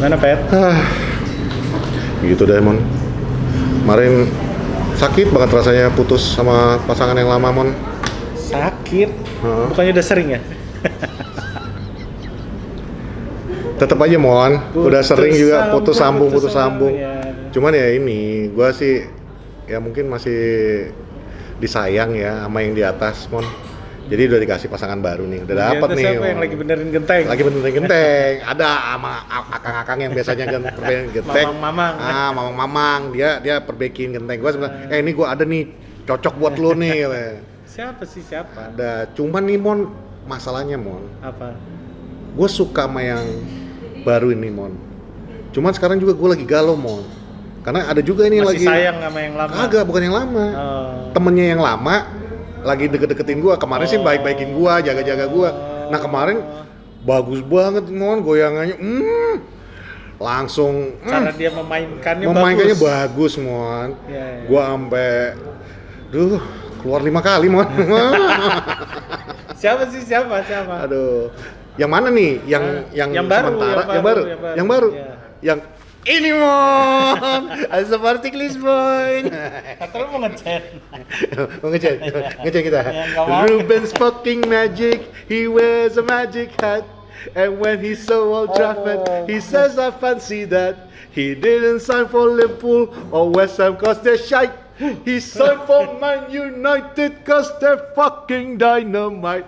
Mana Pet? Gitu deh Mon. Kemarin sakit banget rasanya putus sama pasangan yang lama Mon. Sakit? Bukannya udah sering ya? Tetep aja Mon, udah sering juga putus sambung. Ya. Cuman ya ini, gua sih ya mungkin masih disayang ya sama yang di atas Mon. Jadi udah dikasih pasangan baru nih, udah dapet nih. Siapa yang lagi benerin genteng? Lagi benerin genteng. Ada sama akang-akang yang biasanya benerin genteng. Mamang-mamang. Mamang-mamang. Dia perbaikin genteng. Gua sebenarnya, ini gua ada nih, cocok buat lu nih. Siapa? Ada, cuman nih Mon, masalahnya Mon. Apa? Gue suka sama yang baru ini Mon. Cuman sekarang juga gue lagi galau Mon. Karena ada juga ini masih lagi sayang sama yang lama? Agak, bukan yang lama. Temennya yang lama lagi deket-deketin gue. Kemarin sih baik-baikin gue, jaga-jaga gue. Nah kemarin bagus banget Mon, goyangannya. Langsung. Cara dia memainkannya bagus Mon. Ya. Gue ampe, keluar 5 kali Mon. Siapa? Aduh. Yang mana nih? Yang baru, sementara, yang baru. Ya. Yang ini Mon. Seperti Lisbon. Kata lu mau ngechat. Ngechat kita. Ruben's fucking magic. He wears a magic hat. And when he's so Old Trafford, he says I fancy that. He didn't sign for Liverpool or West Ham cause they're shite. He signed for Man United cause they're fucking dynamite.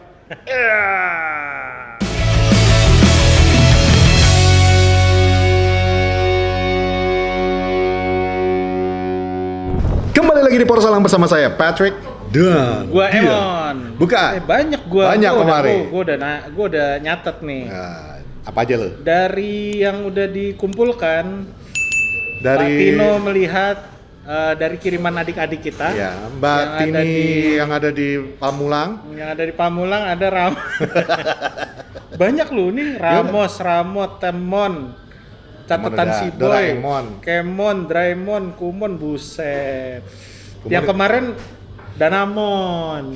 Kembali lagi di Porsalang bersama saya Patrick dan Gua Emon. Bukan. Banyak gua. Banyak kemarin. Gua udah nyatet nih. Nah, apa aja lo? Dari yang udah dikumpulkan, Dari Pak Tino melihat dari kiriman adik-adik kita. ya, Mbak Tini yang ada di Pamulang. Yang ada di Pamulang ada banyak loh nih, Ramos, Ramot, Temon, catatan si Boy, Doraemon. Kemon, Draemon, Kumon, buset. Kumon Yang kemarin Danamon.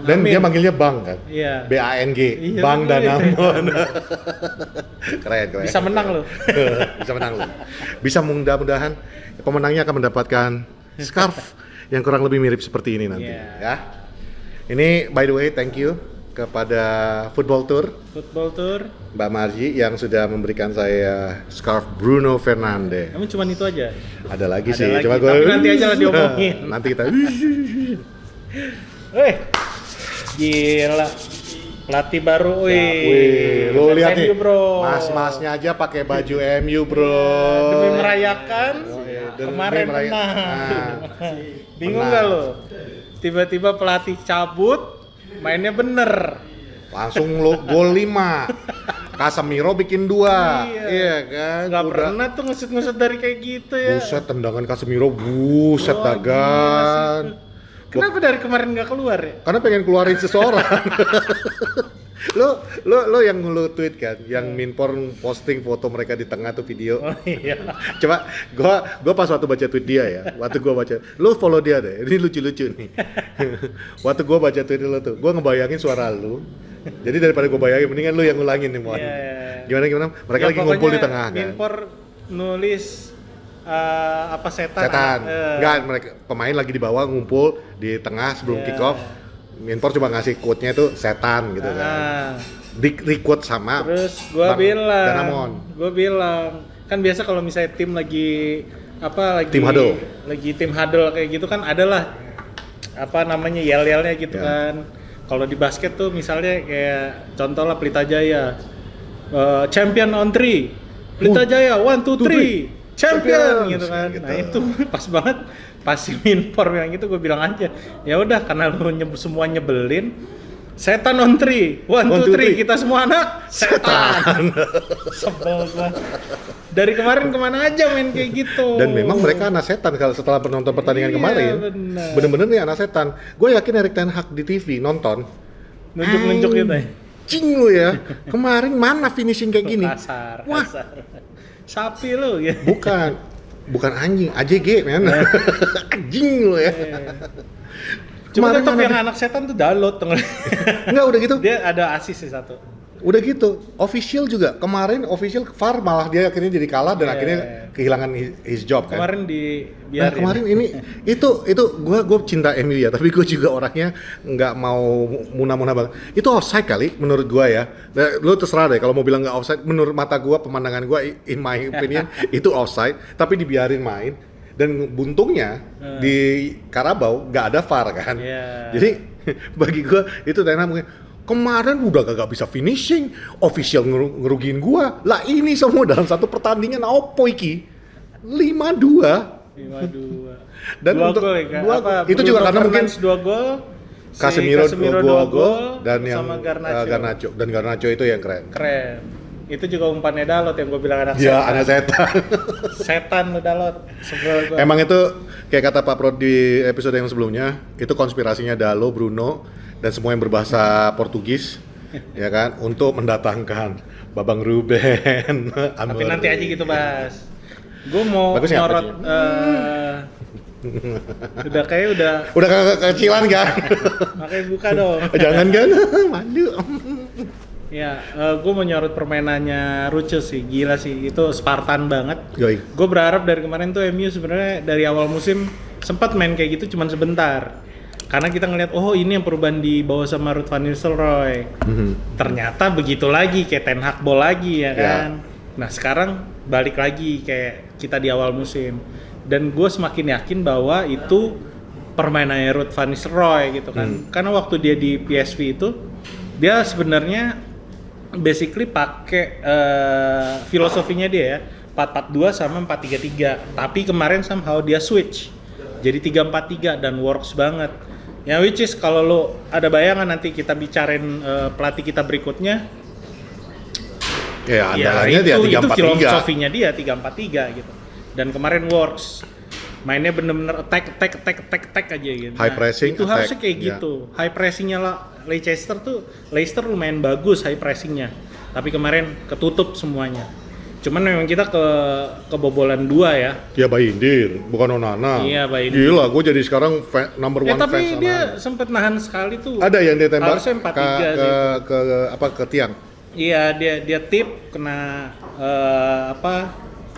Dan dia manggilnya Bang kan? Iya. BANG. Iya, Bang bener. Danamon. Keren. Bisa menang loh. Bisa mudah-mudahan pemenangnya akan mendapatkan scarf yang kurang lebih mirip seperti ini nanti. Iya. Ya. Ini by the way thank you kepada Football Tour Mbak Marji yang sudah memberikan saya scarf Bruno Fernandes. Emang cuma itu aja? Ada lagi Ada sih, lagi, coba gue. tapi nanti aja lah diomongin. Nanti kita. Gila. Pelatih baru, Lo lihat nih, MU, bro. mas-masnya aja pakai baju MU, bro. Demi merayakan demi kemarin merayakan. menang. Bingung menang. nggak lo? Tiba-tiba pelatih cabut, mainnya bener. Langsung lo gol 5. Casemiro bikin 2. Iya kan? Nggak pernah tuh ngusut-ngusut dari kayak gitu ya. Buset, tendangan Casemiro, buset dagan. Kenapa dari kemarin nggak keluar ya? Karena pengen keluarin seseorang. lo yang lo tweet kan, yang Minpor posting foto mereka di tengah tuh video. Oh iya. Coba gua pas waktu baca tweet dia ya, waktu gua baca, lo follow dia deh, ini lucu-lucu nih. Waktu gua baca tweet lo tuh, gua ngebayangin suara lo. Jadi daripada gua bayangin, mendingan lo yang ngulangin nih, Mon. Yeah. Gimana? Mereka Ya, lagi ngumpul di tengah kan. Minpor nulis apa setan? Enggak, mereka pemain lagi di bawah ngumpul di tengah sebelum kick off. Minpor cuma ngasih quote-nya itu setan gitu kan. Di-quote sama terus Danamon. gue bilang kan biasa kalau misalnya tim lagi tim huddle. Lagi tim huddle kayak gitu kan adalah apa namanya yel-yelnya gitu kan. Kalau di basket tuh misalnya kayak contoh lah Pelita Jaya champion on 3, Pelita Jaya 1 2 3 champion gitu kan. Gitu. Nah itu pas banget pas si Minpor yang gitu gue bilang aja ya udah karena lu semua nyebelin setan on 3 1 2 3 kita semua anak setan. Sebel gua. Dari kemarin kemana aja main kayak gitu. Dan memang mereka anak setan kalau setelah penonton pertandingan kemarin. Bener-bener nih anak setan. Gue yakin Erik ten Hag di TV nonton nunjuk-nunjuk gitu ya. Cing lu ya. Kemarin mana finishing kayak gini? Kasar. Sapi lu ya. Bukan anjing, AJG men. Anjing lu ya. Cuma tetap yang anak setan tuh Dalot. Enggak udah gitu. Dia ada asis sih satu. Udah gitu, official juga. Kemarin official VAR malah dia akhirnya jadi kalah dan akhirnya kehilangan his job kan. Kemarin Nah kemarin ini itu gue cinta MU ya, tapi gue juga orangnya nggak mau munah-munah banget. Itu offside kali menurut gue ya. Nah, lu terserah deh kalau mau bilang nggak offside. Menurut mata gue, pemandangan gue, in my opinion itu offside. Tapi dibiarin main. Dan buntungnya di Carabao nggak ada VAR kan. Jadi bagi gue itu Ten Hag mungkin kemarin udah gak bisa finishing, official ngerugiin gua. Lah ini semua dalam satu pertandingan opo iki? 5-2. 5-2. Dan 2 untuk gol ya, kan? itu juga karena mungkin 2 gol, Casemiro 2 gol dan yang sama Garnacho. Dan Garnacho itu yang keren. Itu juga umpannya Dalot yang gue bilang anak Ya, setan. anak setan. Setan lu Dalot. Sebel gua. Emang itu kayak kata Pak Prod di episode yang sebelumnya, itu konspirasinya Dalo, Bruno, dan semua yang berbahasa Portugis, ya kan, untuk mendatangkan Babang Ruben. Tapi nanti aja gitu, Bas. Gue mau Bagus ya, nyorot udah kekecilan kan? makanya buka dong. Jangan kan, malu. Ya, gue mau nyorot permainannya Rucel sih, gila sih, itu Spartan banget. Yoi. Gue berharap dari kemarin tuh MU sebenarnya dari awal musim sempat main kayak gitu cuman sebentar. Karena kita ngeliat, oh ini yang perubahan dibawa sama Ruud van Nistelrooy. Ternyata begitu lagi, kayak Ten Hag ball lagi ya kan. Nah sekarang balik lagi kayak kita di awal musim. Dan gue semakin yakin bahwa itu permainannya Ruud van Nistelrooy gitu kan. Karena waktu dia di PSV itu, dia sebenarnya basically pakai filosofinya dia ya 4-4-2 sama 4-3-3. Tapi kemarin somehow dia switch jadi 3-4-3 dan works banget. Ya which is kalau lo ada bayangan nanti kita bicarain pelatih kita berikutnya. Ya andalannya dia 3-4-3. Itu filosofinya dia 3-4-3 gitu. Dan kemarin works. Mainnya bener-bener attack aja gitu. High pressing, itu attack, harusnya kayak gitu. High pressingnya lah Leicester lumayan bagus high pressingnya. Tapi kemarin ketutup semuanya. Cuman memang kita kebobolan 2 ya. Ya Bayindir, bukan Onana. Iya, Bayindir. Gila, gue jadi sekarang number one tapi fans dia Onana. sempet nahan sekali tuh. Ada yang dia tembak Harusnya 4-3 ke tiang. Iya, dia tip kena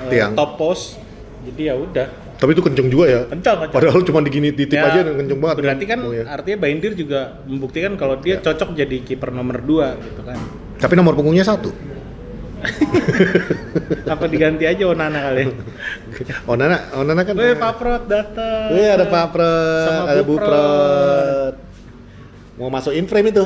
Tiang. top post. Jadi ya udah. Tapi itu kenceng juga ya. Kencang. Padahal cuma digini ditip Ya, aja dan kenceng banget. Berarti kan Oh, ya. artinya Bayindir juga membuktikan kalau dia cocok jadi kiper nomor 2 gitu kan. Tapi nomor punggungnya 1. Apa diganti aja Onana kali. Onana kan. Weh, Pak Prot datang. Wih, ada Pak Prot, Sama ada Bu Bu Prot. Mau masukin frame itu.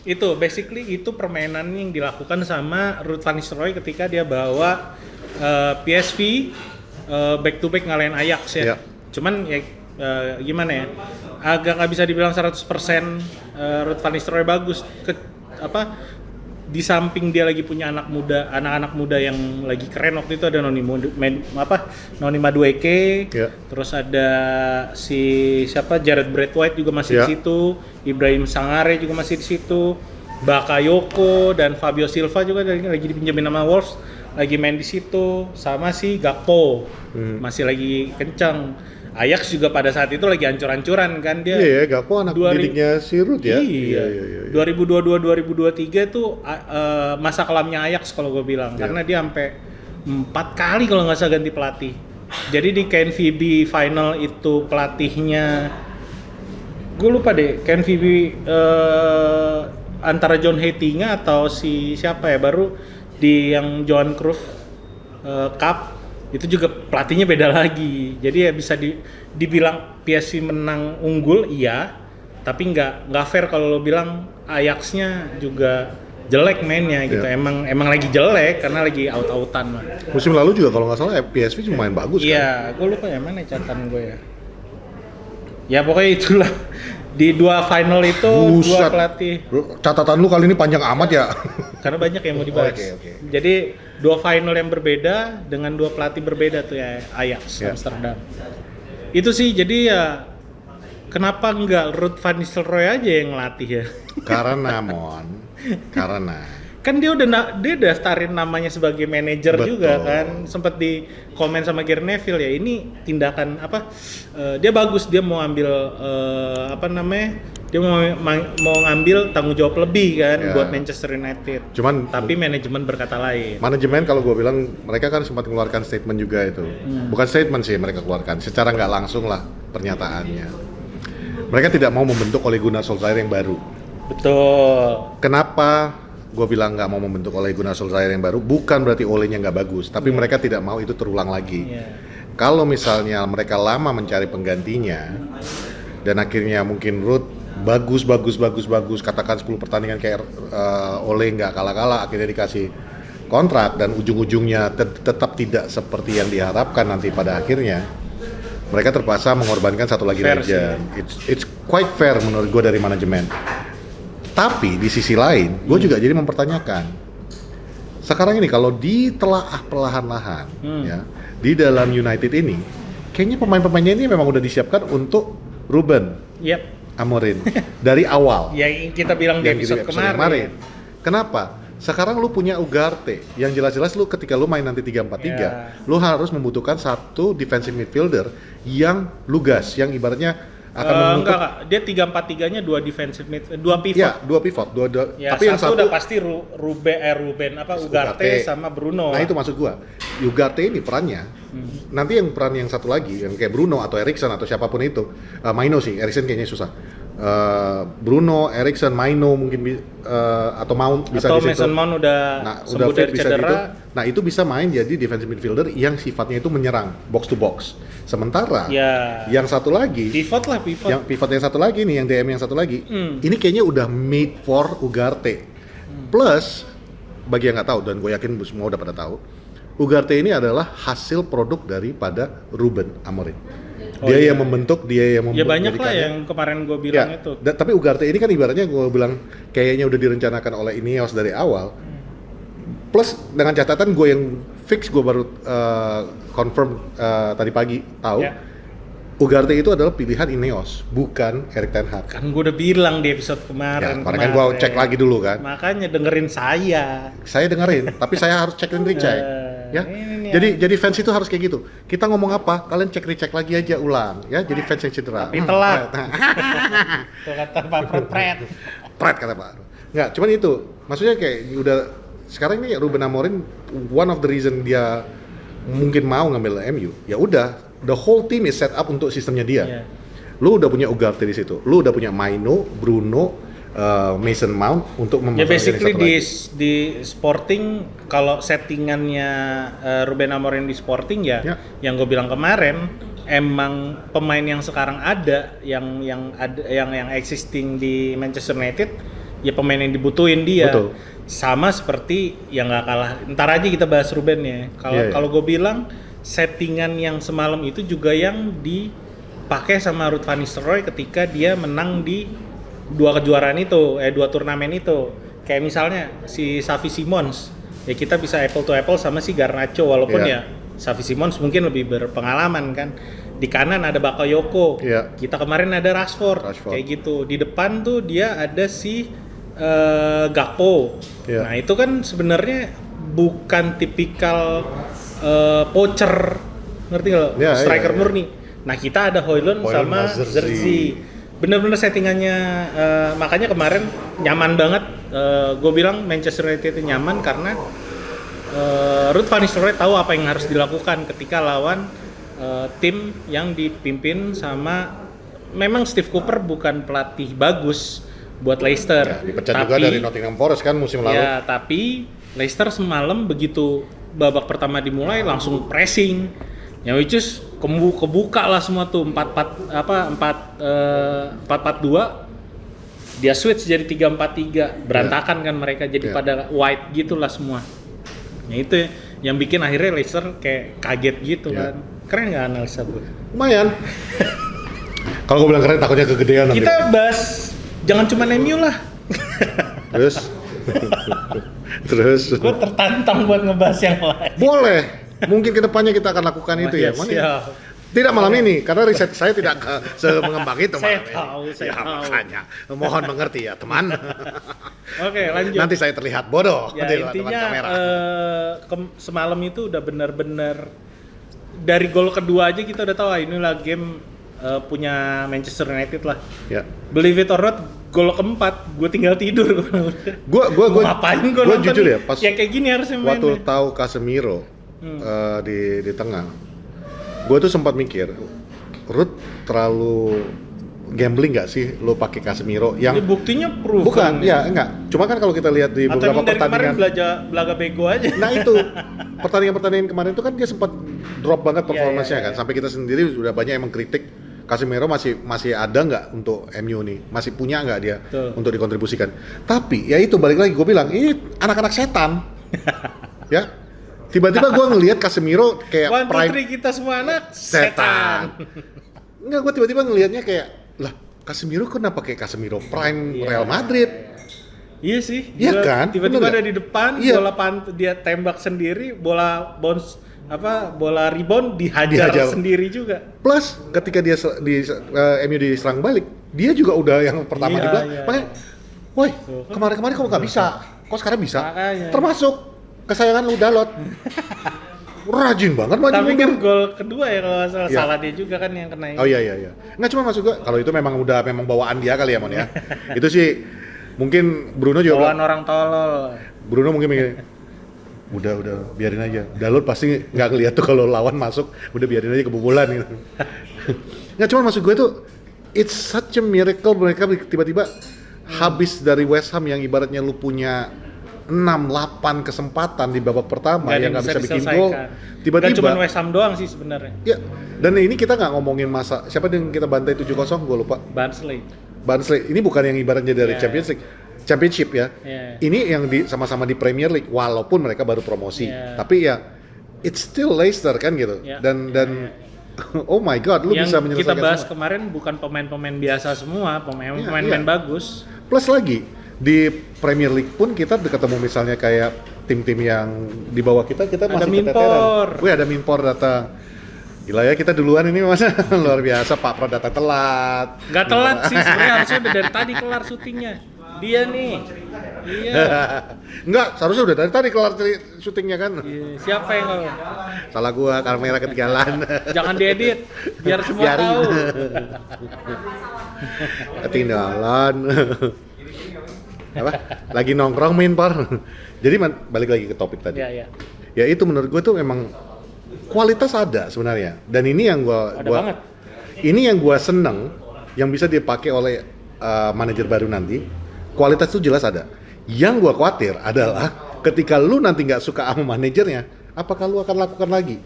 Itu basically itu permainan yang dilakukan sama Ruud van Nistelrooy ketika dia bawa PSV back to back ngalahin Ajax ya. Iya. Cuman ya gimana ya? Agak nggak bisa dibilang 100% Ruud van Nistelrooy bagus. Di samping dia lagi punya anak-anak muda yang lagi keren waktu itu ada Noni Madueke, terus ada Jared Braithwaite juga masih di situ, Ibrahim Sangare juga masih di situ, Bakayoko dan Fabio Silva juga lagi dipinjemin sama Wolves, lagi main di situ, sama si Gakpo masih lagi kencang. Ajax juga pada saat itu lagi ancur-ancuran kan dia. Iya, Gakpo anak didiknya si Ruud ya. Iya. 2022-2023 itu masa kelamnya Ajax kalau gue bilang, karena dia sampai 4 kali kalau nggak salah ganti pelatih. Jadi di KNVB final itu pelatihnya, gue lupa deh, KNVB antara John Heitinga atau si siapa ya, baru di yang Johan Cruyff Cup itu juga pelatihnya beda lagi. Jadi ya bisa dibilang PSV menang unggul iya, tapi nggak fair kalau lo bilang Ajax-nya juga jelek mainnya gitu. Emang lagi jelek karena lagi out-outan lah. Musim lalu juga kalau nggak salah PSV cuma main bagus kan. Iya, gue lupa ya mana catatan gue ya. Ya pokoknya itulah. Di 2 final itu Buset. 2 pelatih. Catatan lu kali ini panjang amat ya. Karena banyak yang mau dibahas. Oke. Jadi 2 final yang berbeda dengan 2 pelatih berbeda tuh ya, Ajax Amsterdam. Itu sih, jadi ya kenapa enggak Ruud van Nistelrooy aja yang ngelatih ya? Karena Kan dia daftarin namanya sebagai manajer juga kan, sempat di komen sama Gary Neville ya, ini tindakan dia bagus, dia mau ambil Dia mau ngambil tanggung jawab lebih kan Ya. buat Manchester United. Cuman Tapi manajemen berkata lain. manajemen kalau gue bilang mereka kan sempat mengeluarkan statement juga itu. Bukan statement sih mereka keluarkan, secara nggak langsung lah pernyataannya. Mereka tidak mau membentuk Ole Gunnar Solskjaer yang baru. Betul. Kenapa gue bilang nggak mau membentuk Ole Gunnar Solskjaer yang baru? Bukan berarti Olenya nggak bagus, tapi mereka tidak mau itu terulang lagi. Iya. Kalau misalnya mereka lama mencari penggantinya dan akhirnya mungkin Ruud bagus, katakan 10 pertandingan kayak Ole nggak kalah-kalah, akhirnya dikasih kontrak dan ujung-ujungnya tetap tidak seperti yang diharapkan nanti pada akhirnya, mereka terpaksa mengorbankan satu lagi Fair legend. It's quite fair menurut gue dari manajemen. Tapi di sisi lain, gue juga jadi mempertanyakan. Sekarang ini kalau ditelaah perlahan-lahan, ya, di dalam United ini, kayaknya pemain-pemainnya ini memang udah disiapkan untuk Ruben Yap. Amorim dari awal. Yang kita bilang di Yang episode kemarin. Kenapa? Sekarang lu punya Ugarte, yang jelas-jelas lu ketika lu main nanti 3-4-3, lu harus membutuhkan satu defensive midfielder yang lugas, yang ibaratnya akan menutup. Enggak, dia 3-4-3-nya 2 defensive mid, 2 pivot. Ya, 2 pivot, Ya, tapi yang satu udah pasti Ruben Ugarte sama Bruno. Nah, itu maksud gua. Ugarte ini perannya. Nanti yang peran yang satu lagi yang kayak Bruno atau Eriksen atau siapapun itu. Maino sih, Eriksen kayaknya susah. Bruno, Eriksen, Maino mungkin atau Mount bisa atau di situ. Mason Mount udah sembuh fit, dari bisa cedera. gitu. Nah, itu bisa main jadi defensive midfielder yang sifatnya itu menyerang box to box. Sementara Ya. yang satu lagi Pivot lah, pivot. yang pivot yang satu lagi nih, yang DM yang satu lagi, ini kayaknya udah made for Ugarte. Plus, bagi yang nggak tahu dan gue yakin semua udah pada tahu, Ugarte ini adalah hasil produk daripada Ruben Amorim. Dia yang membentuk, dia yang Ya banyak lah menjadikannya. yang kemarin gue bilang itu. Tapi Ugarte ini kan ibaratnya gue bilang kayaknya udah direncanakan oleh Ineos dari awal. Plus dengan catatan gue yang fix, gue baru confirm tadi pagi tahu. Ya. Ugarte itu adalah pilihan Ineos, bukan Erik ten Hag. Kan gue udah bilang di episode Ya, kemarin. kemarin kan gue cek lagi dulu kan. Makanya dengerin saya. Saya dengerin, tapi saya harus cek dan recheck. Ya. Ini Jadi fans itu harus kayak gitu. Kita ngomong apa, kalian cek recheck lagi aja ulang, ya. Jadi fans yang cedera. Tapi telat. Tuh kata Pak Pret. Pret kata Pak. Nggak, cuman itu. Maksudnya kayak udah sekarang ini Ruben Amorim, one of the reason dia mungkin mau ngambil MU. Ya udah, the whole team is set up untuk sistemnya dia. Yeah. Lu udah punya Ugarte di situ. Lu udah punya Maino, Bruno, Mason Mount untuk Ya memasang basically satu lagi. di Sporting, kalau settingannya Ruben Amorim di Sporting ya, yang gue bilang kemarin, emang pemain yang sekarang ada, yang existing di Manchester United, ya pemain yang dibutuhin dia. Betul. Sama seperti yang nggak kalah. Ntar aja kita bahas Ruben ya. Kalau gue bilang settingan yang semalam itu juga yang dipakai sama Ruud van Nistelrooy ketika dia menang di 2 kejuaraan itu, 2 turnamen itu. Kayak misalnya si Xavi Simons, ya kita bisa apple to apple sama si Garnacho, walaupun ya Xavi Simons mungkin lebih berpengalaman kan. Di kanan ada Bakayoko, kita kemarin ada Rashford, kayak gitu. Di depan tuh dia ada si Gakpo. Nah itu kan sebenarnya bukan tipikal poacher, ngerti nggak? Striker murni. Nah kita ada Højlund sama Zerzi. Bener-bener settingannya, makanya kemarin nyaman banget. Gue bilang Manchester United itu nyaman karena Ruud van Nistelrooy tahu apa yang harus dilakukan ketika lawan tim yang dipimpin sama, memang Steve Cooper bukan pelatih bagus buat Leicester. Ya, dipecat juga dari Nottingham Forest kan musim lalu. Ya, tapi Leicester semalam begitu babak pertama dimulai langsung pressing. Yang which is kebuka lah semua tuh 4-4-2, dia switch jadi 3-4-3, berantakan kan mereka jadi pada wide gitulah semua. Nah itu yang bikin akhirnya Leicester kayak kaget gitu kan. Keren nggak analisa gue? Lumayan. Kalau gue bilang keren takutnya kegedean nanti. Kita bahas jangan cuma MU lah. Terus gue tertantang buat ngebahas yang lain. Boleh. Mungkin kedepannya kita akan lakukan itu ya. Tidak malam ini, karena riset saya tidak semengembang itu. Saya tahu. Makanya, mohon mengerti ya teman. Oke, lanjut. Nanti saya terlihat bodoh ya, di intinya, depan kamera. Semalam itu udah benar-benar dari gol kedua aja kita udah tahu inilah game punya Manchester United lah. Ya. Believe it or not, gol keempat gue tinggal tidur. Gua Ngapain gue nonton jujur nih? ya, pas yang kayak gini harusnya main. waktu tahu Casemiro di tengah, gue tuh sempat mikir, Ruth terlalu gambling nggak sih lo pakai Casemiro yang Ini buktinya proven. bukan, ya enggak. Cuma kan kalau kita lihat di Atau beberapa emang dari kemarin pertandingan, belaga bego aja. nah itu pertandingan kemarin itu kan dia sempat drop banget performanya iya. kan, sampai kita sendiri udah banyak yang mengkritik Casemiro masih ada nggak untuk MU nih, masih punya nggak dia Betul. untuk dikontribusikan. Tapi ya itu balik lagi gue bilang ini anak-anak setan, ya. Tiba-tiba gue ngelihat Casemiro kayak 1, 2, prime 3 kita semua anak setan. setan. Enggak, gue tiba-tiba ngelihatnya kayak, lah Casemiro kenapa kayak Casemiro prime Real Madrid? Iya sih. Iya Gila, kan? Tiba-tiba Bener ada nggak? di depan, Iya. bola dia tembak sendiri, bola rebound dihajar sendiri juga. Plus ketika dia MU diserang balik, dia juga udah yang pertama Iya, di belakang. iya. Makanya, woi, Tuh, kan. kemarin-kemarin kok nggak bisa? Kok sekarang bisa? Makanya. Termasuk kesayangan lu Dalot. Rajin banget maju Tapi kan mundur. gol kedua ya kalau nggak salah, Iya. salah dia juga kan yang kena. Oh iya. Nggak, cuma maksud gua kalau itu memang bawaan dia kali ya Mon ya. Itu sih mungkin Bruno juga Bawaan orang tolol. Bruno mungkin mikir, udah biarin aja. Dalot pasti nggak ngeliat tuh kalau lawan masuk, udah biarin aja kebobolan gitu. Nggak, cuma maksud gue tuh it's such a miracle mereka tiba-tiba habis dari West Ham yang ibaratnya lu punya 6-8 kesempatan di babak pertama yang nggak bisa bikin gol. Gak cuma Tiba-tiba West Ham doang sih sebenarnya. ya, dan ini kita nggak ngomongin masa siapa yang kita bantai 7-0, gue lupa. Barnsley. Ini bukan yang ibaratnya dari Championship ya. Yeah. Ini yang sama-sama di Premier League walaupun mereka baru promosi. Yeah. Tapi ya it's still Leicester kan gitu. Yeah. Dan oh my god, lu yang bisa menyelesaikan kita bahas semua. kemarin bukan pemain-pemain biasa semua, pemain-pemain Iya. bagus. Plus lagi di Premier League pun kita ketemu misalnya kayak tim-tim yang di bawah kita Ada masih Minpor. keteteran. Wih, ada Minpor datang. Gila ya, kita duluan ini masa luar biasa. Pak Pro datang telat. Nggak telat sih, sebenarnya harusnya udah dari tadi kelar syutingnya. Dia nih. Iya. Enggak, seharusnya udah dari tadi kelar syutingnya kan. Iya. Siapa yang nggak? Salah gua, kamera ketinggalan. Jangan diedit, biar semua Biarin. tahu. Ketinggalan. Apa? Lagi nongkrong main par. Jadi balik lagi ke topik tadi. Iya. Ya itu menurut gue tuh memang kualitas ada sebenarnya. Dan ini yang Ada banget. ini yang gue seneng yang bisa dipakai oleh manajer baru nanti. Kualitas itu jelas ada. Yang gue khawatir adalah ketika lu nanti nggak suka sama manajernya, apakah lu akan lakukan lagi?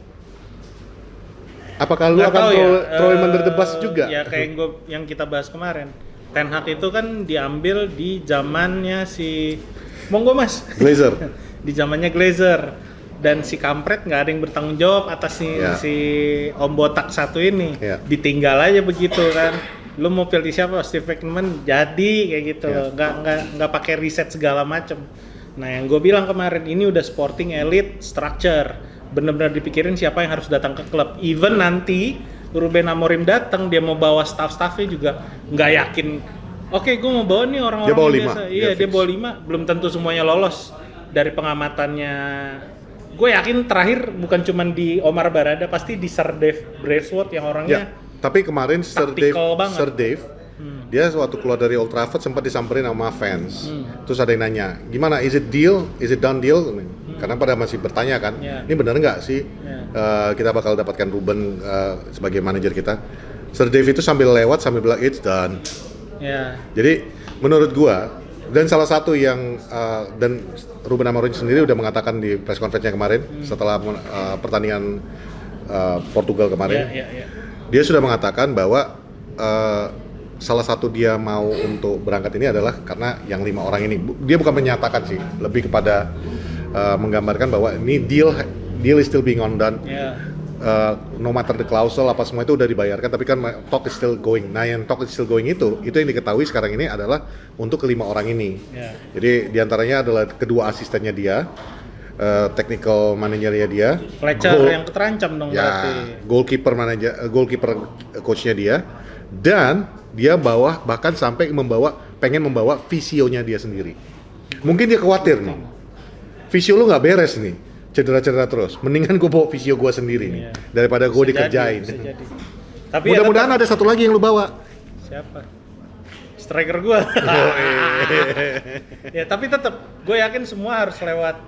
Apakah lu Nggak akan tahu ya, throw him under the bus juga? Ya kayak yang kita bahas kemarin. Ten Hag itu kan diambil di zamannya si monggo Mas. Glazer. Di zamannya Glazer. Dan si kampret nggak ada yang bertanggung jawab atas si Om Botak satu ini. Ya. Ditinggal aja begitu kan. Lu mau pilih siapa? Steve McManaman jadi kayak gitu. Ya. Nggak pakai riset segala macem. Nah yang gue bilang kemarin ini udah sporting elite structure. Bener-bener dipikirin siapa yang harus datang ke klub. Even nanti Ruben Amorim datang, dia mau bawa staff-staffnya juga nggak yakin. Oke, gue mau bawa nih orang-orang Dia bawa yang 5, biasa. dia Iya, dia fix. bawa 5. Belum tentu semuanya lolos dari pengamatannya. Gue yakin terakhir bukan cuma di Omar Barada, pasti di Sir Dave Braithwaite yang orangnya. Ya, tapi kemarin taktikal banget. Sir Dave dia waktu keluar dari Old Trafford sempat disamperin sama fans. Terus ada yang nanya, gimana? Is it deal? Is it done deal? Karena pada masih bertanya kan, ini benar nggak sih kita bakal dapatkan Ruben sebagai manajer kita? Sir Dave itu sambil lewat sambil bilang it's done. Ya. Jadi menurut gua dan salah satu yang dan Ruben Amorim sendiri udah mengatakan di press conference-nya kemarin setelah pertandingan Portugal kemarin. Ya. Dia sudah mengatakan bahwa salah satu dia mau untuk berangkat ini adalah karena yang 5 orang ini. Dia bukan menyatakan sih, lebih kepada menggambarkan bahwa ini deal is still being undone. Ya. No matter the clausel apa semua itu udah dibayarkan, tapi kan talk is still going. Nah yang talk is still going itu yang diketahui sekarang ini adalah untuk ke 5 orang ini. Ya. Jadi diantaranya adalah kedua asistennya dia, technical manajernya dia, Fletcher yang terancam dong berarti. goalkeeper coachnya dia, dan dia bahkan sampai pengen membawa visionya dia sendiri. Mungkin dia khawatir nih, visio lu nggak beres nih, cedera terus. Mendingan gue bawa visio gue sendiri nih, daripada gue dikerjain. Bisa jadi. Tapi mudah-mudahan ada satu lagi yang lu bawa. Siapa? Striker gua. Ya tapi tetap gue yakin semua harus lewat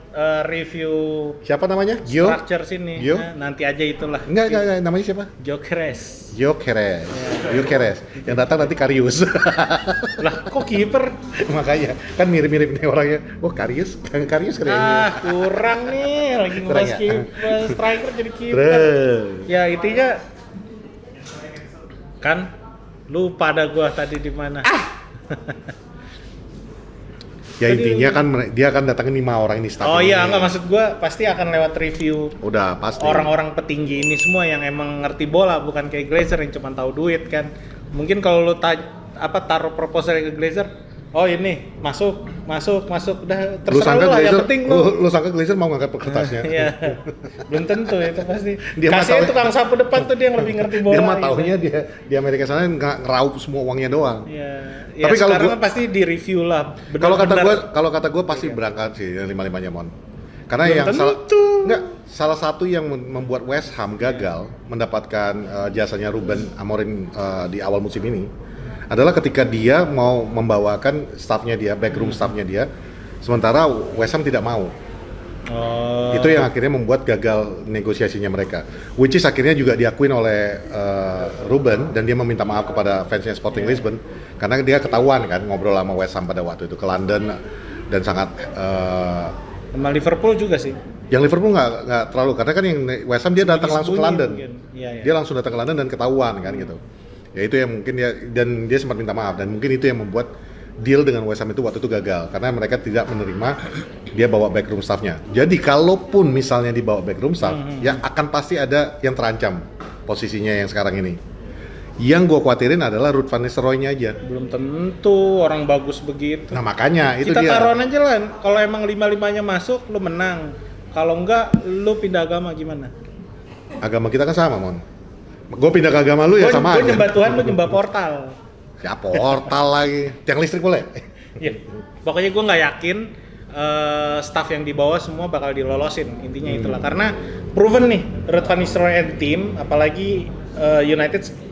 review Siapa namanya? Gio? structure sini. Gio? Nah, nanti aja itulah. Enggak, namanya siapa? Gyökeres. Gyökeres. Yang datang nanti Karius. Lah kok kiper? Makanya kan mirip-mirip nih orangnya. Oh, Karius kayaknya. Kurang nih lagi ngebahas ya? kiper, striker jadi kiper. Terus. Ya intinya kan lupa pada gua tadi di mana. Ya intinya kan dia akan datangin 5 orang ini staff. Oh iya, enggak maksud gua pasti akan lewat review Udah pasti. orang-orang petinggi ini semua yang emang ngerti bola, bukan kayak Glazer yang cuma tahu duit kan. Mungkin kalau lu taruh proposal ke Glazer, oh ini masuk udah terserah lu lah, yang penting lu sangka Glazer mau ngangkat kertasnya. Iya. Belum tentu itu pasti. Dia Kasih tukang sapu depan tuh dia yang lebih ngerti bola. Dia mah gitu. taunya dia di Amerika sana ngeraup semua uangnya doang. Iya. Tapi Ya, kalau sekarang gua- kan pasti di review lah. Kalau kata gue pasti berangkat sih yang 5-5-nya Mon. Karena Belum yang tentu. salah satu yang membuat West Ham gagal mendapatkan jasanya Ruben Amorim di awal musim ini adalah ketika dia mau membawakan staffnya dia, backroom staffnya dia, sementara West Ham tidak mau. Oh. Itu yang akhirnya membuat gagal negosiasinya mereka. Which is akhirnya juga diakuin oleh Ruben dan dia meminta maaf kepada fansnya Sporting Lisbon karena dia ketahuan kan ngobrol sama West Ham pada waktu itu ke London dan sangat sama Liverpool juga sih. yang Liverpool nggak terlalu karena kan yang West Ham dia datang langsung ke London. Iya. Dia langsung datang ke London dan ketahuan kan gitu. Ya itu yang mungkin dia sempat minta maaf dan mungkin itu yang membuat deal dengan West Ham itu waktu itu gagal karena mereka tidak menerima dia bawa backroom staffnya. Jadi kalaupun misalnya dibawa backroom staff, ya akan pasti ada yang terancam posisinya yang sekarang ini. Yang gue khawatirin adalah Ruud van Nistelrooy-nya aja. Belum tentu orang bagus begitu. Nah makanya itu Kita dia. taruhan aja lah. Kalau emang 5-5-nya masuk, lu menang. Kalau enggak, lu pindah agama gimana? Agama kita kan sama, Mon. Gue pindah ke agama lu ya sama Gue aja. nyembah Tuhan, lu nyembah portal. Ya portal lagi. Yang listrik boleh? Iya. Pokoknya gue nggak yakin staff yang dibawa semua bakal dilolosin. Intinya itulah. Karena proven nih, Ruud van Nistelrooy and team, apalagi United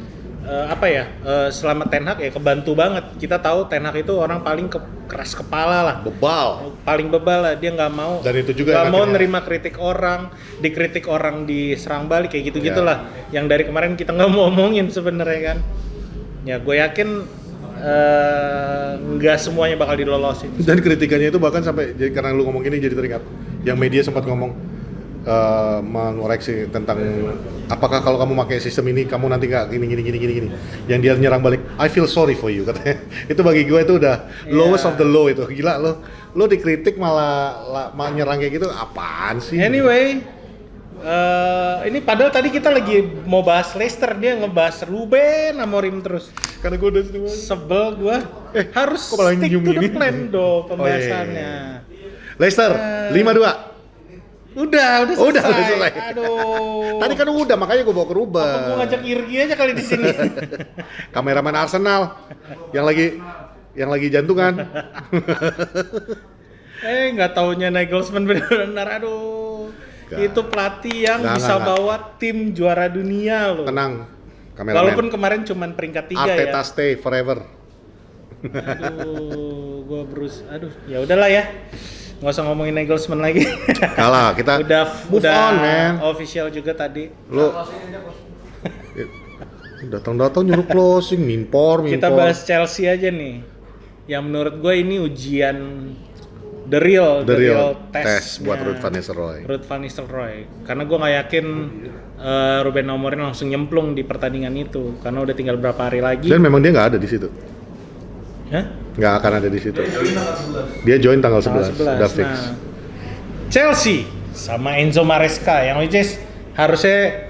selama Ten Hag ya kebantu banget. Kita tahu Ten Hag itu orang paling keras kepala lah. Bebal. Paling bebal lah, dia nggak mau. Dan itu juga nggak yang mau akhirnya- nerima kritik orang, dikritik orang diserang balik kayak gitu-gitulah. Yang dari kemarin kita nggak mau omongin sebenarnya kan. Ya gue yakin nggak semuanya bakal dilolosin. Dan kritikannya itu bahkan sampai jadi karena lu ngomong ini jadi teringat. Yang media sempat ngomong mengoreksi tentang apakah kalau kamu pakai sistem ini kamu nanti nggak gini. Yang dia nyerang balik, I feel sorry for you katanya. Itu bagi gue itu udah lowest of the low itu. Gila lo dikritik malah nyerang kayak gitu apaan sih? Anyway, ini padahal tadi kita lagi mau bahas Leicester, dia ngebahas Ruben Amorim terus. Karena gue udah Sebel gua. Harus kok malah stick to the nyium-nyiumin? plan dong Oh, iya. pembahasannya. Leicester 5-2. Udah selesai. selesai. Aduh. Tadi kan udah makanya gue bawa ke Ruben. Apa gua ngajak Irgi aja kali di sini. Kameramen Arsenal yang lagi jantungan. Nggak taunya Nagelsmann benar-benar aduh. Nggak. Itu pelatih yang Nggak, bisa nggak. bawa tim juara dunia loh. Tenang, kameramen. Walaupun kemarin cuman peringkat 3 Arteta ya. stay forever. Aduh, ya udahlah ya. Nggak usah ngomongin Nagelsmann lagi. Kalah kita. Move udah on, man. official juga tadi. Lu datang-datang nyuruh closing, mimpor. Kita bahas Chelsea aja nih. Yang menurut gue ini ujian the real test buat Ruud van Nistelrooy. Ruud van Nistelrooy. Karena gue nggak yakin Ruben Amorim langsung nyemplung di pertandingan itu. Karena udah tinggal berapa hari lagi. Dan memang dia nggak ada di situ. Hah? Nggak akan ada di situ. Dia join tanggal 11. Udah fix. Nah, Chelsea sama Enzo Maresca yang which is harusnya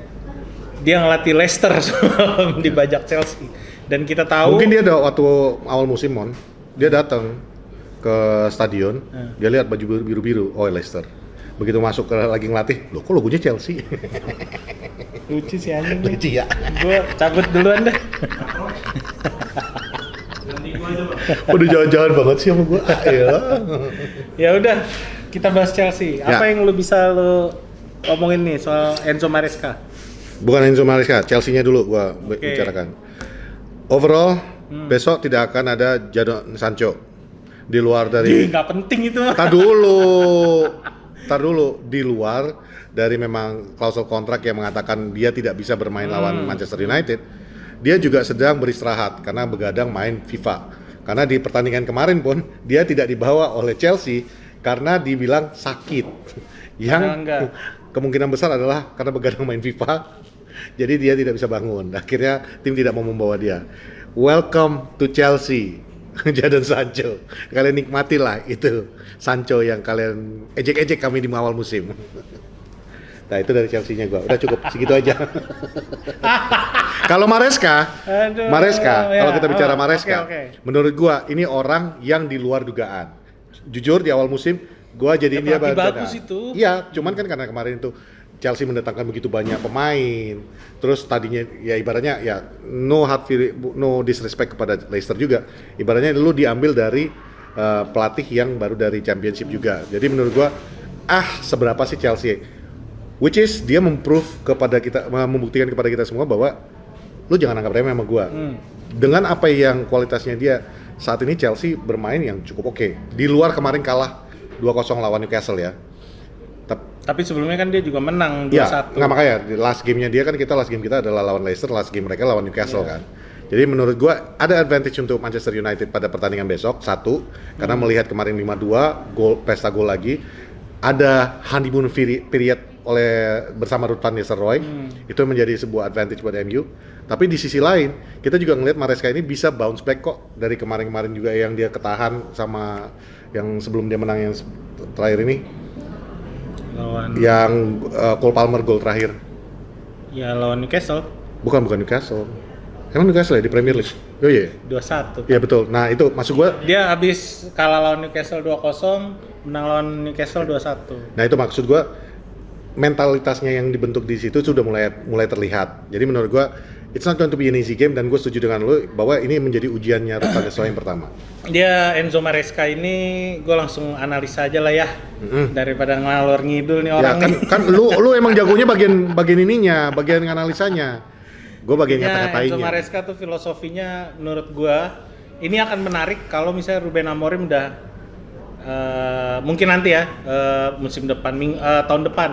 dia ngelatih Leicester sebelum dibajak Chelsea. Dan kita tahu Mungkin dia ada waktu awal musim Mon, dia datang ke stadion, dia lihat baju biru-biru, oh Leicester. Begitu masuk ke lagi ngelatih, loh kok logonya Chelsea? lucu sih anjing. Lucu ya. Gue cabut duluan dah. Udah jalan-jalan banget sih sama gua. Ya udah, kita bahas Chelsea. Apa yang lu bisa omongin nih soal Enzo Maresca? Bukan Enzo Maresca, Chelsea-nya dulu gua bicarakan. Overall, besok tidak akan ada Jadon Sancho di luar dari. Nggak penting itu. Tar dulu, di luar dari memang klausul kontrak yang mengatakan dia tidak bisa bermain lawan Manchester United. Dia juga sedang beristirahat karena begadang main FIFA. Karena di pertandingan kemarin pun dia tidak dibawa oleh Chelsea karena dibilang sakit. Yang kemungkinan besar adalah karena begadang main FIFA. Jadi dia tidak bisa bangun. Akhirnya tim tidak mau membawa dia. Welcome to Chelsea, Jadon Sancho. Kalian nikmatilah itu Sancho yang kalian ejek-ejek kami di awal musim. Nah itu dari Chelsea-nya gua. Udah cukup segitu aja. Kalau Maresca, kalau kita bicara Maresca, menurut gua ini orang yang di luar dugaan. Jujur di awal musim gua jadiin dia bagus itu. Iya, cuman kan karena kemarin itu Chelsea mendatangkan begitu banyak pemain, terus tadinya ya ibaratnya ya no disrespect kepada Leicester juga, ibaratnya lu diambil dari pelatih yang baru dari Championship juga. Jadi menurut gua seberapa sih Chelsea, which is dia membuktikan kepada kita semua bahwa lu jangan anggap remeh sama gua. Dengan apa yang kualitasnya dia saat ini, Chelsea bermain yang cukup oke. Di luar kemarin kalah 2-0 lawan Newcastle ya. Tapi sebelumnya kan dia juga menang 2-1. Ya, nggak makanya last game kita adalah lawan Leicester, last game mereka lawan Newcastle kan. Jadi menurut gua ada advantage untuk Manchester United pada pertandingan besok. Satu, karena melihat kemarin 5-2, pesta gol lagi. Ada honeymoon period bersama Ruud van Nistelrooy. Itu menjadi sebuah advantage buat MU. Tapi di sisi lain, kita juga ngelihat Maresca ini bisa bounce back kok dari kemarin-kemarin juga yang dia ketahan sama yang sebelum dia menang yang terakhir ini. Lawan Yang Cole Palmer gol terakhir. Ya lawan Newcastle. Bukan Newcastle. Emang Newcastle ya di Premier League? Oh iya. 2-1. Iya betul. Nah, itu maksud gua. Dia habis kalah lawan Newcastle 2-0, menang lawan Newcastle 2-1. Nah, itu maksud gua, mentalitasnya yang dibentuk di situ sudah mulai terlihat. Jadi menurut gua it's not going to be an easy game, dan gue setuju dengan lu bahwa ini menjadi ujiannya Ruud van Nistelrooy yang pertama. Dia Enzo Maresca ini gue langsung analisa aja lah ya, daripada ngalor ngidul nih orang. Ya, kan lu emang jagonya bagian ininya, bagian analisanya. Gue bagian kata-katainya. Enzo Maresca tuh filosofinya menurut gue ini akan menarik kalau misalnya Ruben Amorim udah mungkin nanti ya musim depan tahun depan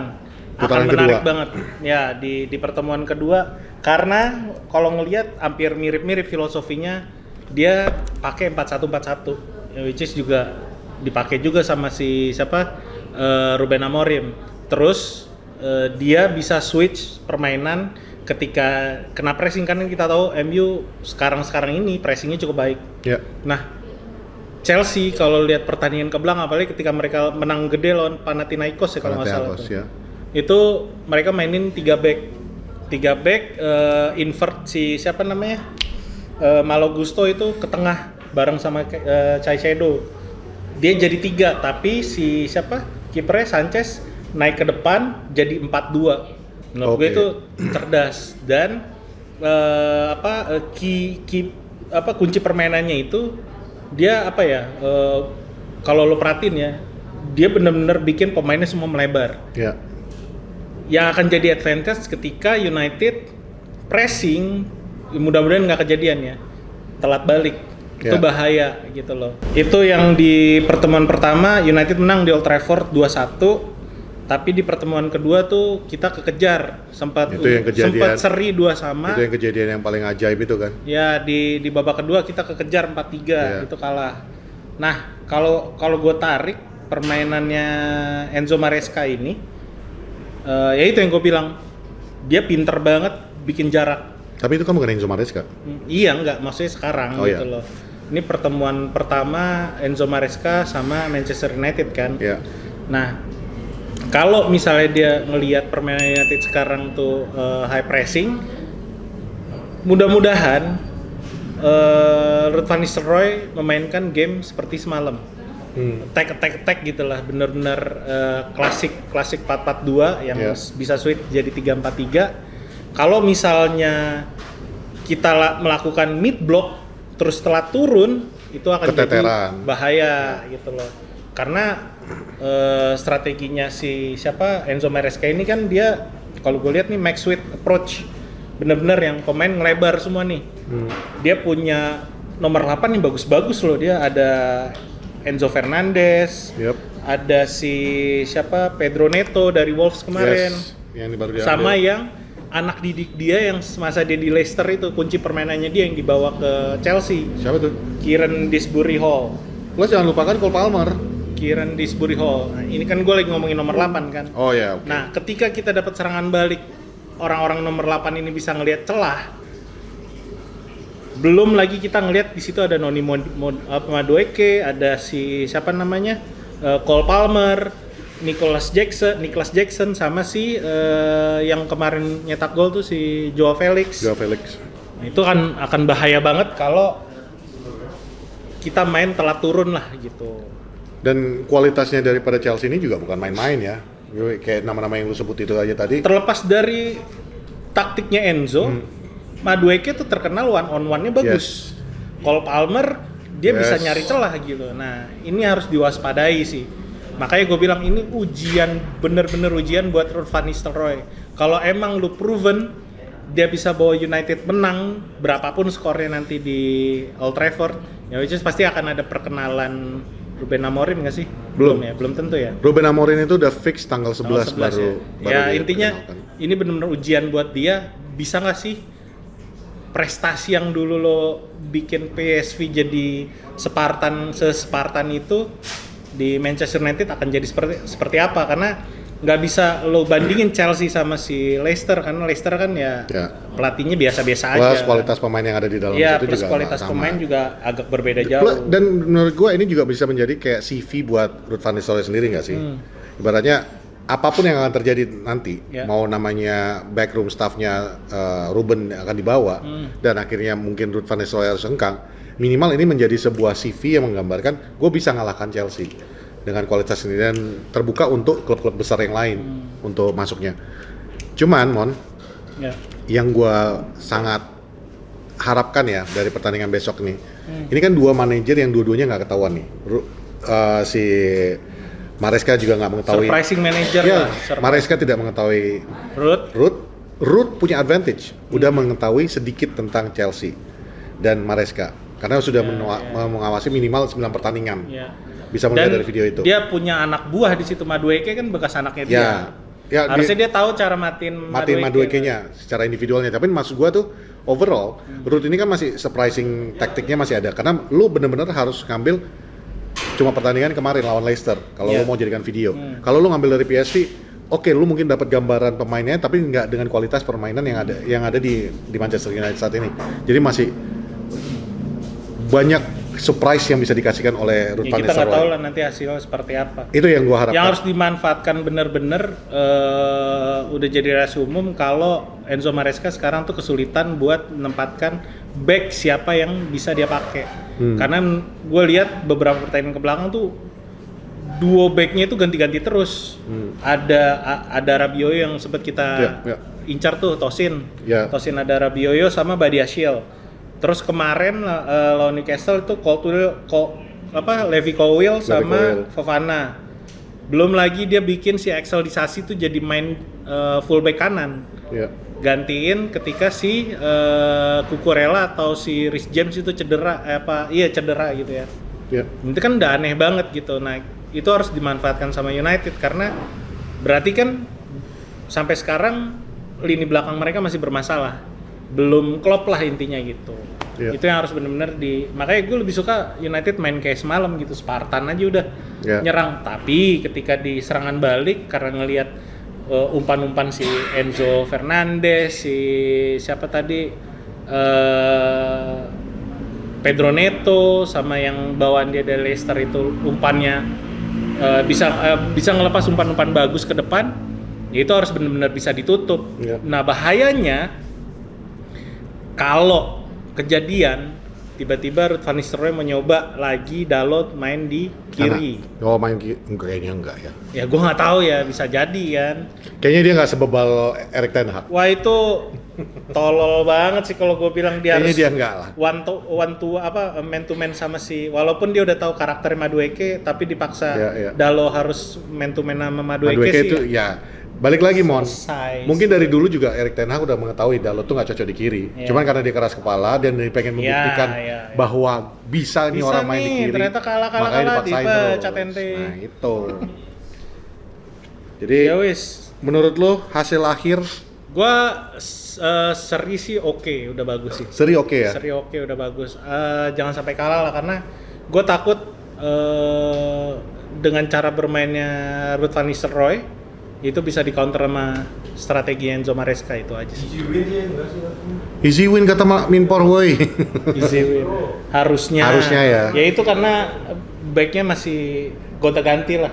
putaran akan menarik kedua banget ya di pertemuan kedua, karena kalau ngelihat hampir mirip-mirip filosofinya. Dia pakai 4-1-4-1 which is juga dipakai juga sama Ruben Amorim. Terus dia bisa switch permainan ketika kena pressing, kan kita tahu MU sekarang ini pressingnya cukup baik. Ya. Nah, Chelsea kalau lihat pertandingan ke belakang, apalagi ketika mereka menang gede lawan Panathinaikos ya kalau nggak salah ya. Itu mereka mainin 3 back invert Malo Gusto itu ke tengah bareng sama Caicedo. Dia jadi 3, tapi kipernya Sanchez naik ke depan jadi 4-2. Menurut gue itu cerdas, dan kunci permainannya itu dia kalau lo perhatiin ya, dia benar-benar bikin pemainnya semua melebar. Ya. Yang akan jadi advantage ketika United pressing, mudah-mudahan nggak kejadian ya, telat balik. Itu bahaya gitu loh. Itu yang di pertemuan pertama United menang di Old Trafford 2-1, tapi di pertemuan kedua tuh kita kekejar, sempat seri 2-2. Itu yang kejadian yang paling ajaib itu kan. Ya di babak kedua kita kekejar 4-3, itu kalah. Nah, kalau gue tarik permainannya Enzo Maresca ini, ya itu yang gue bilang, dia pinter banget bikin jarak. Tapi itu kan bukan Enzo Maresca. Iya, enggak, maksudnya sekarang gitu loh. Ini pertemuan pertama Enzo Maresca sama Manchester United kan. Iya. Nah, kalau misalnya dia ngelihat permainan United sekarang tuh high pressing, mudah-mudahan Ruud van Nistelrooy memainkan game seperti semalam. Attack gitulah, benar-benar klasik 4-4-2 yang bisa switch jadi 3-4-3. Kalau misalnya kita melakukan mid block terus setelah turun, itu akan jadi bahaya gitu loh. Karena strateginya Enzo Maresca ini kan dia kalau gue lihat nih Max Sweet approach bener-bener yang pemain ngelebar semua nih. Dia punya nomor 8 yang bagus-bagus loh. Dia ada Enzo Fernandez, ada si siapa Pedro Neto dari Wolves kemarin, yang baru sama yang anak didik dia yang semasa dia di Leicester itu kunci permainannya dia yang dibawa ke Chelsea. Siapa tuh? Kieran Disbury Hall. Lo jangan lupakan Cole Palmer. Kieran Disbury Hall. Nah, ini kan gue lagi ngomongin nomor 8 kan. Oh ya. Okay. Nah, ketika kita dapat serangan balik, orang-orang nomor 8 ini bisa ngelihat celah. Belum lagi kita ngelihat di situ ada Noni Madueke, ada si siapa namanya? Cole Palmer, Nicholas Jackson sama si yang kemarin nyetak gol tuh si Joao Felix. Nah, itu kan akan bahaya banget kalau kita main telat turun lah gitu. Dan kualitasnya daripada Chelsea ini juga bukan main-main ya. Kayak nama-nama yang lu sebut itu aja tadi. Terlepas dari taktiknya Enzo, Madueke tuh terkenal one on one-nya bagus. Cole Palmer dia bisa nyari celah gitu. Nah, ini harus diwaspadai sih. Makanya gue bilang ini ujian, bener-bener ujian buat Ruud van Nistelrooy. Kalau emang lu proven dia bisa bawa United menang berapapun skornya nanti di Old Trafford, ya which is pasti akan ada perkenalan Ruben Amorim nggak sih? Belum ya, belum tentu ya. Ruben Amorim itu udah fix tanggal 11 baru ya intinya ini benar-benar ujian buat dia, bisa nggak sih prestasi yang dulu lo bikin PSV jadi Spartan itu di Manchester United akan jadi seperti apa, karena nggak bisa lo bandingin Chelsea sama si Leicester, karena Leicester kan ya pelatihnya biasa-biasa aja. Plus kualitas pemain yang ada di dalam ya, itu plus juga kualitas pemain juga agak berbeda jauh. Dan menurut gue ini juga bisa menjadi kayak CV buat Ruud van Nistelrooy sendiri nggak sih? Ibaratnya apapun yang akan terjadi nanti, mau namanya backroom staffnya Ruben akan dibawa dan akhirnya mungkin Ruud van Nistelrooy harus hengkang, minimal ini menjadi sebuah CV yang menggambarkan gue bisa ngalahkan Chelsea dengan kualitas ini dan terbuka untuk klub-klub besar yang lain untuk masuknya. Cuman Mon, yang gue sangat harapkan ya dari pertandingan besok nih, ini kan dua manajer yang dua-duanya nggak ketahuan nih. Si Maresca juga nggak mengetahui. Surprising manager ya, lah. Maresca tidak mengetahui Ruud punya advantage, udah mengetahui sedikit tentang Chelsea dan Maresca karena sudah mengawasi minimal 9 pertandingan. Bisa melihat dari video itu. Dia punya anak buah di situ, Madueke kan bekas anaknya dia. Harusnya dia tahu cara matiin Madueke-nya secara individualnya. Tapi maksud gua tuh overall, Ruud ini kan masih surprising taktiknya masih ada karena lu bener-bener harus ngambil cuma pertandingan kemarin lawan Leicester kalau lu mau jadikan video. Kalau lu ngambil dari PSV, oke, lu mungkin dapat gambaran pemainnya tapi nggak dengan kualitas permainan yang ada di Manchester United saat ini. Jadi masih banyak surprise yang bisa dikasihkan oleh Ruud van Nistelrooy. Kita nggak tahu lah nanti hasilnya seperti apa. Itu yang gua harapkan. Yang harus dimanfaatkan bener-bener udah jadi rahasia umum kalau Enzo Maresca sekarang tuh kesulitan buat menempatkan back siapa yang bisa dia pakai. Karena gue lihat beberapa pertandingan ke belakang tuh duo backnya itu ganti-ganti terus. Ada Rabiot yang sempat kita incar tuh, Tosin ada Rabiot sama Badiashile. Terus kemarin lawan Newcastle itu Levi Colwill sama Fofana. Belum lagi dia bikin si Axel Disasi tuh jadi main fullback kanan. Gantiin ketika si Cucurella atau si Reece James itu cedera gitu ya. Itu kan udah aneh banget gitu. Nah, itu harus dimanfaatkan sama United karena berarti kan sampai sekarang lini belakang mereka masih bermasalah. Belum klop lah intinya gitu. Itu yang harus benar-benar makanya gue lebih suka United main kayak semalam gitu, Spartan aja udah nyerang. Tapi ketika di serangan balik karena ngelihat umpan-umpan si Enzo Fernandez, si siapa tadi Pedro Neto sama yang bawaan dia dari Leicester itu umpannya bisa ngelepas umpan-umpan bagus ke depan, itu harus benar-benar bisa ditutup. Nah, bahayanya kalau kejadian tiba-tiba Ruud van Nistelrooy mencoba lagi Dalot main di kiri. Main kayaknya enggak ya. Ya gue nggak tahu ya, bisa jadi kan. Kayaknya dia nggak sebebal Erik ten Hag. Wah itu tolol banget sih kalau gue bilang dia Kayaknya harus dia enggak lah. one to apa man to man sama si, walaupun dia udah tahu karakter Madueke tapi dipaksa Iya. Dalo harus man to man sama Madueke Madueke sih. itu ya balik lagi Mon. Selesai. Mungkin dari dulu juga Erik ten Hag udah mengetahui Dalo tuh nggak cocok di kiri. Iya. Cuman karena dia keras kepala dan dia pengen membuktikan Iya. bahwa bisa nih orang main di kiri. Ternyata kalah makanya dipaksain dipecat terus. ente. Nah, itu. Jadi Ya wis, menurut lo hasil akhir gua seri sih oke, udah bagus sih. seri oke ya? Seri oke, udah bagus. Jangan sampai kalah lah, karena gue takut dengan cara bermainnya Ruud van Nistelrooy itu bisa di counter sama strategi Enzo Maresca, itu aja sih. Easy win kata Minpor woi. Easy win. Harusnya ya. Ya itu karena backnya masih gonta-ganti lah.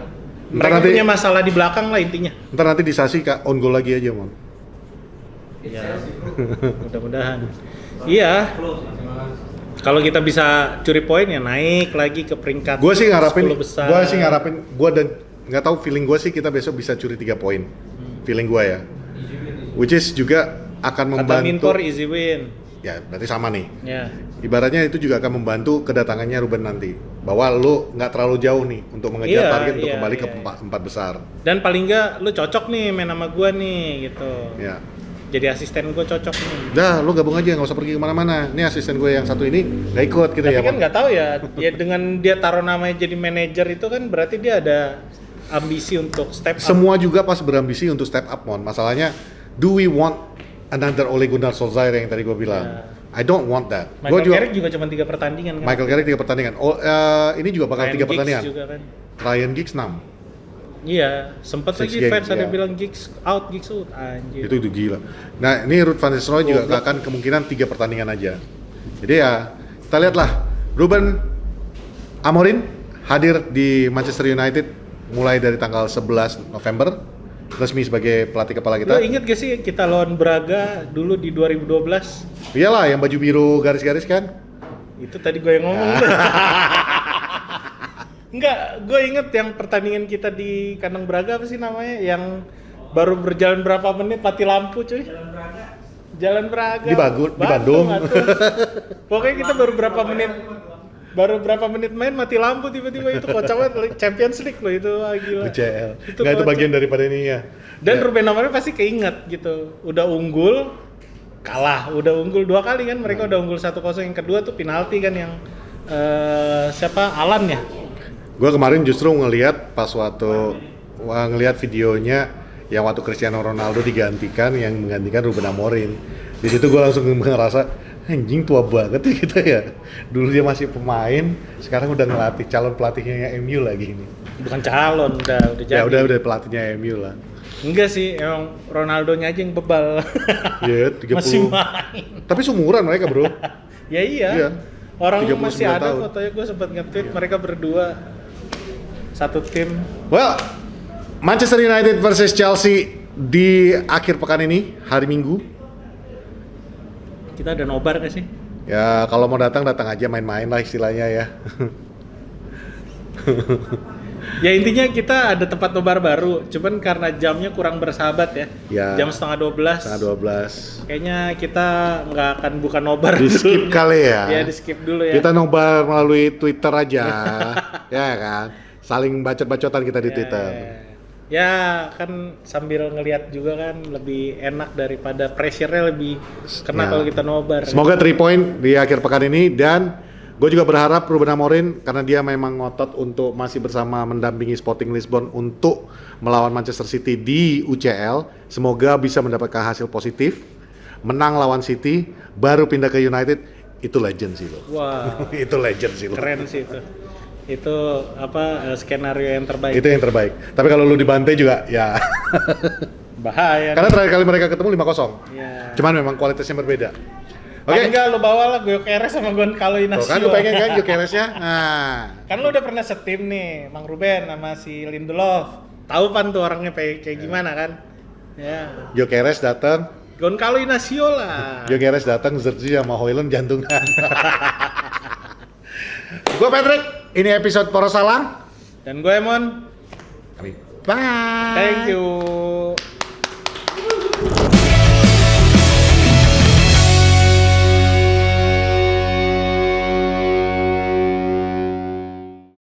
Ntar Mereka nanti- punya masalah di belakang lah intinya. Ntar nanti disasi Kak on goal lagi aja Mon. Ya, mudah-mudahan. Iya. Kalau kita bisa curi poin ya naik lagi ke peringkat Gue sih ngarapin, 10 besar. gue dan nggak tahu feeling gue sih kita besok bisa curi 3 poin. Feeling gue ya. Which is juga akan Kata membantu. Minpor easy win. Ya berarti sama nih. Ya. Ibaratnya itu juga akan membantu kedatangannya Ruben nanti. Bahwa lu nggak terlalu jauh nih untuk mengejar Iya, target untuk iya, kembali ke iya. empat besar. Dan paling enggak lu cocok nih main sama gua nih gitu. Ya. Jadi asisten gua cocok nih. Dah, lu gabung aja, nggak usah pergi kemana-mana. Ini asisten gue yang satu ini nggak ikut gitu Tapi ya. kan Mon. nggak tahu ya, ya dengan dia taruh namanya jadi manajer itu kan berarti dia ada ambisi untuk step up. Semua juga pas berambisi untuk step up, Mon. Masalahnya, do we want another Ole Gunnar Solskjaer yang tadi gue bilang? Ya. I don't want that. Michael Gua Carrick juga cuma 3 pertandingan kan. Michael Carrick 3 pertandingan. Oh, ini juga bakal Ryan 3 Giggs pertandingan. juga kan. Ryan Giggs 6. Iya, sempat Six lagi games, fans ada iya. bilang Giggs out, anjir. Itu gila. Nah, ini Ruud van Nistelrooy juga akan kemungkinan 3 pertandingan aja. Jadi ya, kita lihatlah. Ruben Amorim hadir di Manchester United mulai dari tanggal 11 November resmi sebagai pelatih kepala Lo kita. inget gak sih kita lawan Braga dulu di 2012? Iyalah yang baju biru garis-garis kan? Itu tadi gue yang ngomong tuh. Enggak, gue inget yang pertandingan kita di kandang Braga apa sih namanya? Yang baru berjalan berapa menit mati lampu cuy. Jalan Braga. Di Bandung. Atuh. Pokoknya kita baru berapa menit main mati lampu tiba-tiba, itu kocak banget. Champions League loh itu, gila. UCL. Itu Nggak itu kocak. bagian daripada ini ya. Dan Ya. Ruben Amorim pasti keinget gitu. Udah unggul, kalah. Udah unggul 2 kali kan. Mereka udah unggul 1-0. Yang kedua tuh penalti kan yang siapa? Alan ya? Gue kemarin justru ngelihat pas waktu ngelihat videonya yang waktu Cristiano Ronaldo digantikan, yang menggantikan Ruben Amorim. Di situ gue langsung ngerasa anjing tua banget ya kita ya. Dulu dia masih pemain, sekarang udah ngelatih calon pelatihnya MU lagi ini. Bukan calon, udah jadi. Ya udah pelatihnya MU lah. Enggak sih, emang Ronaldonya aja yang bebal. Ya 30. Masih main. Tapi seumuran mereka, Bro. Ya iya. Iya. Orang 39 masih ada tahun. fotonya, gue sempat nge-tweet mereka berdua satu tim. Well, Manchester United versus Chelsea di akhir pekan ini, hari Minggu. Kita ada nobar gak sih? Ya kalau mau datang aja, main-main lah istilahnya ya. Ya intinya kita ada tempat nobar baru, cuman karena jamnya kurang bersahabat ya. Ya. Jam setengah 12. Setengah 12. Kayaknya kita nggak akan buka nobar Di dulu. skip kali ya. Ya di skip dulu ya. Kita nobar melalui Twitter aja. Ya kan. Saling bacot-bacotan kita di Ya, Twitter. Ya kan sambil ngelihat juga kan lebih enak daripada pressure-nya lebih kena Ya. kalau kita nobar. Semoga 3 point di akhir pekan ini, dan gue juga berharap Ruben Amorim, karena dia memang ngotot untuk masih bersama mendampingi Sporting Lisbon untuk melawan Manchester City di UCL, semoga bisa mendapatkan hasil positif, menang lawan City, baru pindah ke United. Itu legend sih lo. Wah, Itu legend sih lo. keren sih itu. Itu apa skenario yang terbaik. Itu yang terbaik. Tapi kalau lu dibantai juga ya. Bahaya. Karena terakhir kali mereka ketemu 5-0. Ya. Cuman memang kualitasnya berbeda. Oke. Paling enggak lo bawa lah Gyökeres sama Goncalo Tuh Inacio. kan lu pengen kan Gyökeresnya? Nah. Kan lu udah pernah setim nih, Mang Ruben sama si Lindelof. Tahu pan tuh orangnya kayak gimana kan? Ya. Gyökeres datang, Goncalo Inacio lah. Gyökeres datang, Zerzi sama Højlund jantungan. Gua Patrick, ini episode Poros Salang. Dan gue Emon. Bye. Thank you.